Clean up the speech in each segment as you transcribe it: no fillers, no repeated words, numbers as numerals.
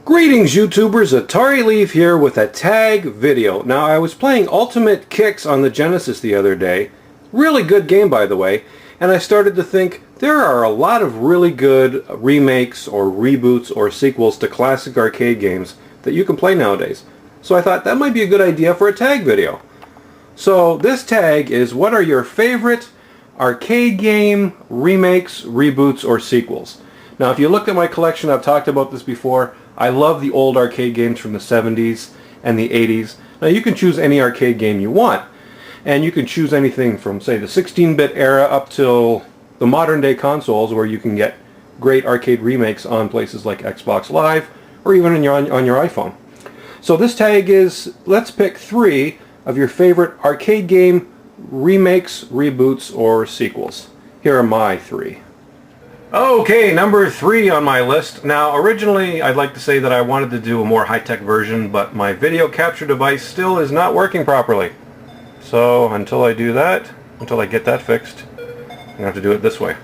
Greetings YouTubers, AtariLeaf here with a tag video. Now I was playing Ultimate Kicks on the Genesis the other day. Really good game by the way. And I started to think there are a lot of really good remakes or reboots or sequels to classic arcade games that you can play nowadays. So I thought that might be a good idea for a tag video. So this tag is what are your favorite arcade game remakes, reboots, or sequels. Now if you looked at my collection, I've talked about this before, I love the old arcade games from the 70s and the 80s. Now you can choose any arcade game you want, and you can choose anything from say the 16-bit era up till the modern day consoles where you can get great arcade remakes on places like Xbox Live or even on your iPhone. So this tag is, let's pick 3 of your favorite arcade game remakes, reboots, or sequels. Here are my 3. Okay, number 3 on my list. Now originally I'd like to say that I wanted to do a more high-tech version, but my video capture device still is not working properly. So until I do that, until I get that fixed, I'm going to have to do it this way.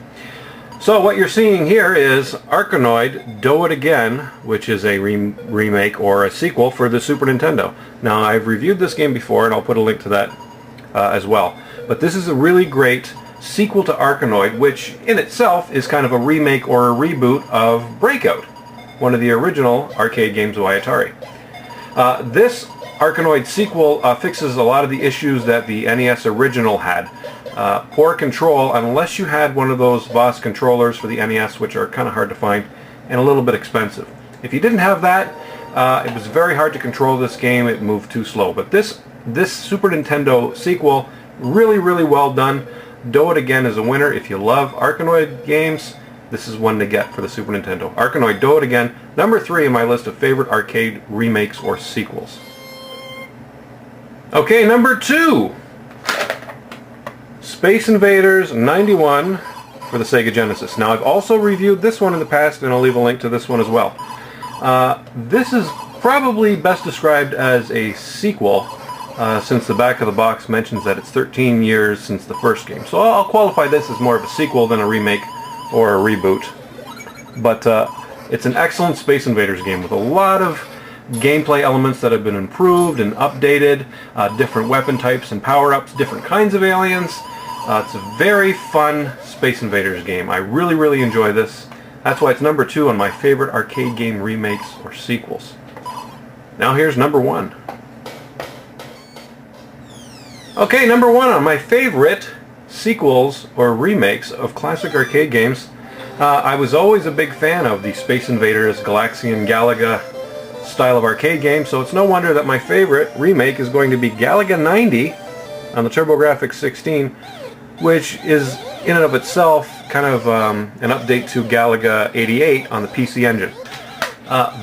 So what you're seeing here is Arkanoid Do It Again, which is a remake or a sequel for the Super Nintendo. Now I've reviewed this game before and I'll put a link to that as well. But this is a really great sequel to Arkanoid, which in itself is kind of a remake or a reboot of Breakout, one of the original arcade games by Atari. This Arkanoid sequel fixes a lot of the issues that the NES original had. Poor control, unless you had one of those Boss controllers for the NES, which are kind of hard to find, and a little bit expensive. If you didn't have that, it was very hard to control this game. It moved too slow. But this Super Nintendo sequel, really, really well done. Do It Again is a winner. If you love Arkanoid games, this is one to get for the Super Nintendo. Arkanoid Do It Again, number 3 in my list of favorite arcade remakes or sequels. Okay, number 2. Space Invaders 91 for the Sega Genesis. Now I've also reviewed this one in the past and I'll leave a link to this one as well. This is probably best described as a sequel since the back of the box mentions that it's 13 years since the first game. So I'll qualify this as more of a sequel than a remake or a reboot. But it's an excellent Space Invaders game with a lot of gameplay elements that have been improved and updated, different weapon types and power-ups, different kinds of aliens. It's a very fun Space Invaders game. I really, really enjoy this. That's why it's number 2 on my favorite arcade game remakes or sequels. Now here's number 1. Okay, number 1 on my favorite sequels or remakes of classic arcade games. I was always a big fan of the Space Invaders, Galaxian, Galaga style of arcade game, so it's no wonder that my favorite remake is going to be Galaga 90 on the TurboGrafx 16, which is in and of itself kind of an update to Galaga 88 on the PC Engine.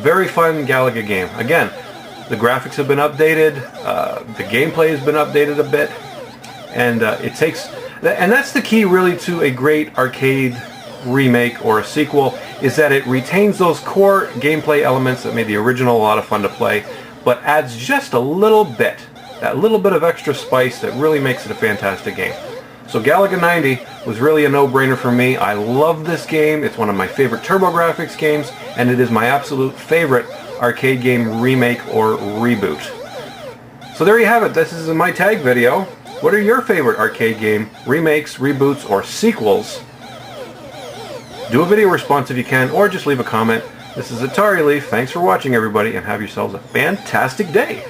Very fun Galaga game. Again, the graphics have been updated, the gameplay has been updated a bit, and and that's the key really to a great arcade remake or a sequel, is that it retains those core gameplay elements that made the original a lot of fun to play, but adds just a little bit, that little bit of extra spice that really makes it a fantastic game. So Galaga 90 was really a no-brainer for me. I love this game. It's one of my favorite TurboGrafx games, and it is my absolute favorite arcade game remake or reboot. So there you have it. This is my tag video. What are your favorite arcade game remakes, reboots, or sequels? Do a video response if you can, or just leave a comment. This is AtariLeaf. Thanks for watching, everybody, and have yourselves a fantastic day.